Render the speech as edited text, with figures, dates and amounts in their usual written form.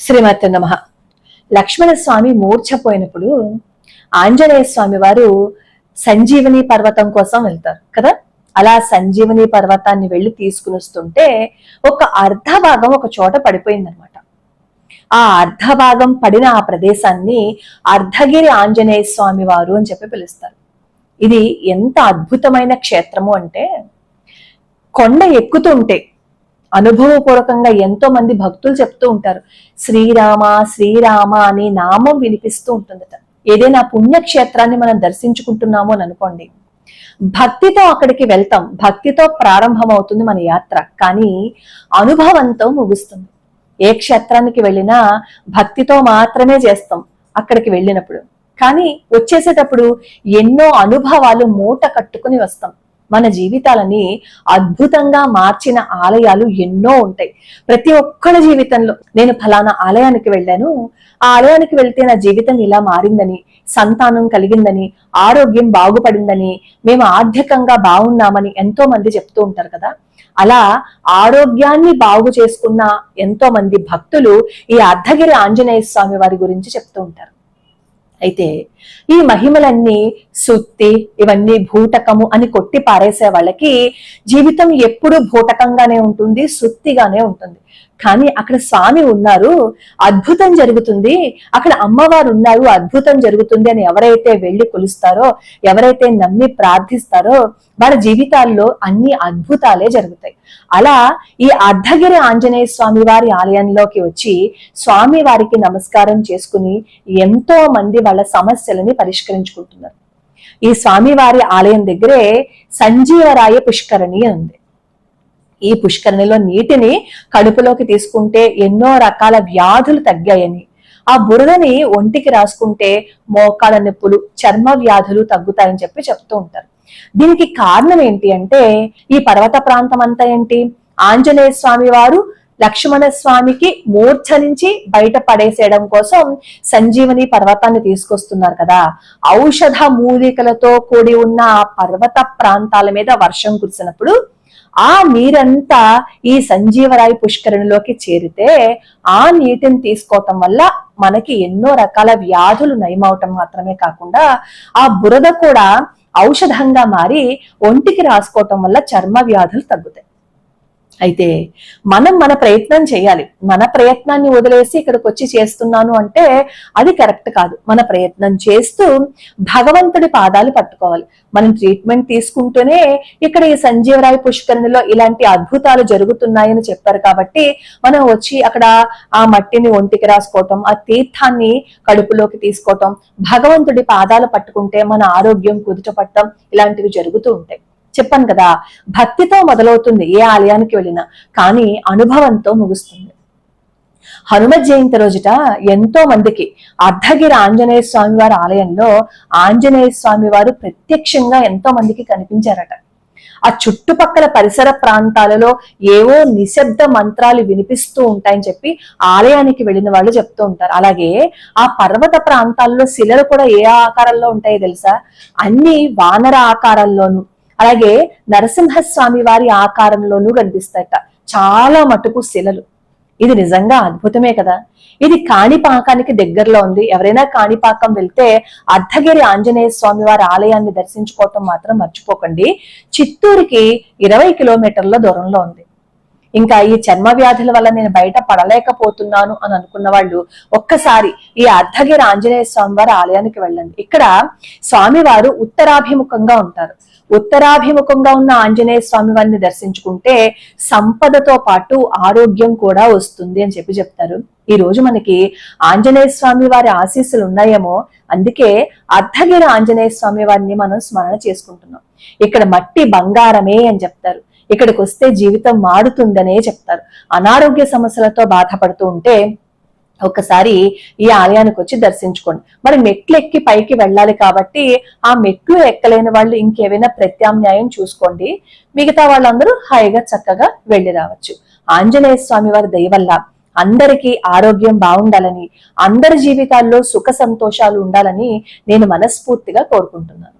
శ్రీమతి నమః. లక్ష్మణ స్వామి మూర్ఛపోయినప్పుడు ఆంజనేయ స్వామి వారు సంజీవని పర్వతం కోసం వెళ్తారు కదా. అలా సంజీవని పర్వతాన్ని వెళ్లి తీసుకుని వస్తుంటే ఒక అర్ధ భాగం ఒక చోట పడిపోయిందనమాట. ఆ అర్ధ భాగం పడిన ఆ ప్రదేశాన్ని అర్ధగిరి ఆంజనేయ స్వామి వారు అని చెప్పి పిలుస్తారు. ఇది ఎంత అద్భుతమైన క్షేత్రము అంటే, కొండ ఎక్కుతుంటే అనుభవపూర్వకంగా ఎంతో మంది భక్తులు చెప్తూ ఉంటారు, శ్రీరామ శ్రీరామ అనే నామం వినిపిస్తూ ఉంటుందట. ఏదైనా పుణ్యక్షేత్రాన్ని మనం దర్శించుకుంటున్నాము అని అనుకోండి, భక్తితో అక్కడికి వెళ్తాం, భక్తితో ప్రారంభం అవుతుంది మన యాత్ర, కానీ అనుభవంతో ముగుస్తుంది. ఏ క్షేత్రానికి వెళ్ళినా భక్తితో మాత్రమే చేస్తాం అక్కడికి వెళ్ళినప్పుడు, కానీ వచ్చేసేటప్పుడు ఎన్నో అనుభవాలు మూట కట్టుకుని వస్తాం. మన జీవితాలని అద్భుతంగా మార్చిన ఆలయాలు ఎన్నో ఉంటాయి. ప్రతి ఒక్కరి జీవితంలో నేను ఫలానా ఆలయానికి వెళ్ళాను, ఆ ఆలయానికి వెళ్తే నా జీవితం ఇలా మారిందని, సంతానం కలిగిందని, ఆరోగ్యం బాగుపడిందని, మేము ఆర్థికంగా బాగున్నామని ఎంతో మంది చెప్తూ ఉంటారు కదా. అలా ఆరోగ్యాన్ని బాగు చేసుకున్న ఎంతో మంది భక్తులు ఈ అర్ధగిరి ఆంజనేయ స్వామి వారి గురించి చెప్తూ ఉంటారు. అయితే ఈ మహిమలన్నీ సుత్తి, ఇవన్నీ భూటకము అని కొట్టి పారేసే వాళ్ళకి జీవితం ఎప్పుడూ భూటకంగానే ఉంటుంది, సుత్తిగానే ఉంటుంది. కానీ అక్కడ స్వామి ఉన్నారు, అద్భుతం జరుగుతుంది, అక్కడ అమ్మవారు ఉన్నారు, అద్భుతం జరుగుతుంది అని ఎవరైతే వెళ్లి కొలుస్తారో, ఎవరైతే నమ్మి ప్రార్థిస్తారో వాళ్ళ జీవితాల్లో అన్ని అద్భుతాలే జరుగుతాయి. అలా ఈ అర్ధగిరి ఆంజనేయ స్వామి వారి ఆలయంలోకి వచ్చి స్వామి వారికి నమస్కారం చేసుకుని ఎంతో మంది వాళ్ళ సమస్యలని పరిష్కరించుకుంటున్నారు. ఈ స్వామి వారి ఆలయం దగ్గరే సంజీవరాయ పుష్కరిణి ఉంది. ఈ పుష్కరిణిలో నీటిని కడుపులోకి తీసుకుంటే ఎన్నో రకాల వ్యాధులు తగ్గాయని, ఆ బురదని ఒంటికి రాసుకుంటే మోకాళ్ళ నొప్పులు, చర్మ వ్యాధులు తగ్గుతాయని చెప్పి చెప్తూ ఉంటారు. దీనికి కారణం ఏంటి అంటే, ఈ పర్వత ప్రాంతం అంతా ఏంటి, ఆంజనేయ స్వామి వారు లక్ష్మణ స్వామికి మూర్ఛ నుంచి బయట పడేసేయడం కోసం సంజీవని పర్వతాన్ని తీసుకొస్తున్నారు కదా. ఔషధ మూలికలతో కూడి ఉన్న ఆ పర్వత ప్రాంతాల మీద వర్షం కురిసినప్పుడు ఆ నీరంతా ఈ సంజీవరాయి పుష్కరిణిలోకి చేరితే ఆ నీటిని తీసుకోవటం వల్ల మనకి ఎన్నో రకాల వ్యాధులు నయమవటం మాత్రమే కాకుండా ఆ బురద కూడా ఔషధంగా మారి ఒంటికి రాసుకోవటం వల్ల చర్మ వ్యాధులు తగ్గుతాయి. అయితే మనం మన ప్రయత్నం చేయాలి. మన ప్రయత్నాన్ని వదిలేసి ఇక్కడికి వచ్చి చేస్తున్నాను అంటే అది కరెక్ట్ కాదు. మన ప్రయత్నం చేస్తూ భగవంతుడి పాదాలు పట్టుకోవాలి. మనం ట్రీట్మెంట్ తీసుకుంటూనే ఇక్కడ ఈ సంజీవరాయ పుష్కరిణిలో ఇలాంటి అద్భుతాలు జరుగుతున్నాయని చెప్పారు కాబట్టి మనం వచ్చి అక్కడ ఆ మట్టిని ఒంటికి రాసుకోవటం, ఆ తీర్థాన్ని కడుపులోకి తీసుకోవటం, భగవంతుడి పాదాలు పట్టుకుంటే మన ఆరోగ్యం కుదుట పట్టడం, ఇలాంటివి జరుగుతూ ఉంటాయి. చెప్పాను కదా, భక్తితో మొదలవుతుంది ఏ ఆలయానికి వెళ్ళినా, కానీ అనుభవంతో ముగుస్తుంది. హనుమత్ జయంతి రోజుట ఎంతో మందికి అర్ధగిరి ఆంజనేయ స్వామి వారి ఆలయంలో ఆంజనేయ స్వామి వారు ప్రత్యక్షంగా ఎంతో మందికి కనిపించారట. ఆ చుట్టుపక్కల పరిసర ప్రాంతాలలో ఏవో నిశ్శబ్ద మంత్రాలు వినిపిస్తూ ఉంటాయని చెప్పి ఆలయానికి వెళ్ళిన వాళ్ళు చెప్తూ ఉంటారు. అలాగే ఆ పర్వత ప్రాంతాల్లో శిలలు కూడా ఏ ఆకారంలో ఉంటాయో తెలుసా, అన్ని వానర ఆకారంలోను, అలాగే నరసింహస్వామి వారి ఆకారంలోనూ కనిపిస్తాయట చాలా మటుకు శిలలు. ఇది నిజంగా అద్భుతమే కదా. ఇది కాణిపాకానికి దగ్గరలో ఉంది. ఎవరైనా కాణిపాకం వెళ్తే అర్ధగిరి ఆంజనేయ స్వామి వారి ఆలయాన్ని దర్శించుకోవటం మాత్రం మర్చిపోకండి. చిత్తూరుకి 20 కిలోమీటర్ల దూరంలో ఉంది. ఇంకా ఈ చర్మ వ్యాధుల వల్ల నేను బయట పడలేకపోతున్నాను అని అనుకున్న వాళ్ళు ఒక్కసారి ఈ అర్ధగిరి ఆంజనేయ స్వామి వారి ఆలయానికి వెళ్ళండి. ఇక్కడ స్వామివారు ఉత్తరాభిముఖంగా ఉంటారు. ఉత్తరాభిముఖంగా ఉన్న ఆంజనేయ స్వామి వారిని దర్శించుకుంటే సంపదతో పాటు ఆరోగ్యం కూడా వస్తుంది అని చెప్పి చెప్తారు. ఈ రోజు మనకి ఆంజనేయ స్వామి వారి ఆశీస్సులు ఉన్నాయేమో, అందుకే అర్ధగిరి ఆంజనేయ స్వామి వారిని మనం స్మరణ చేసుకుంటున్నాం. ఇక్కడ మట్టి బంగారమే అని చెప్తారు. ఇక్కడికి వస్తే జీవితం మారుతుందనే చెప్తారు. అనారోగ్య సమస్యలతో బాధపడుతూ ఉంటే ఒకసారి ఈ ఆలయానికి వచ్చి దర్శించుకోండి. మరి మెట్లు ఎక్కి పైకి వెళ్ళాలి కాబట్టి ఆ మెట్లు ఎక్కలేని వాళ్ళు ఇంకేమైనా ప్రత్యామ్నాయం చూసుకోండి. మిగతా వాళ్ళందరూ హాయిగా చక్కగా వెళ్ళి రావచ్చు. ఆంజనేయ స్వామి వారి దయ వల్ల అందరికీ ఆరోగ్యం బాగుండాలని, అందరి జీవితాల్లో సుఖ సంతోషాలు ఉండాలని నేను మనస్ఫూర్తిగా కోరుకుంటున్నాను.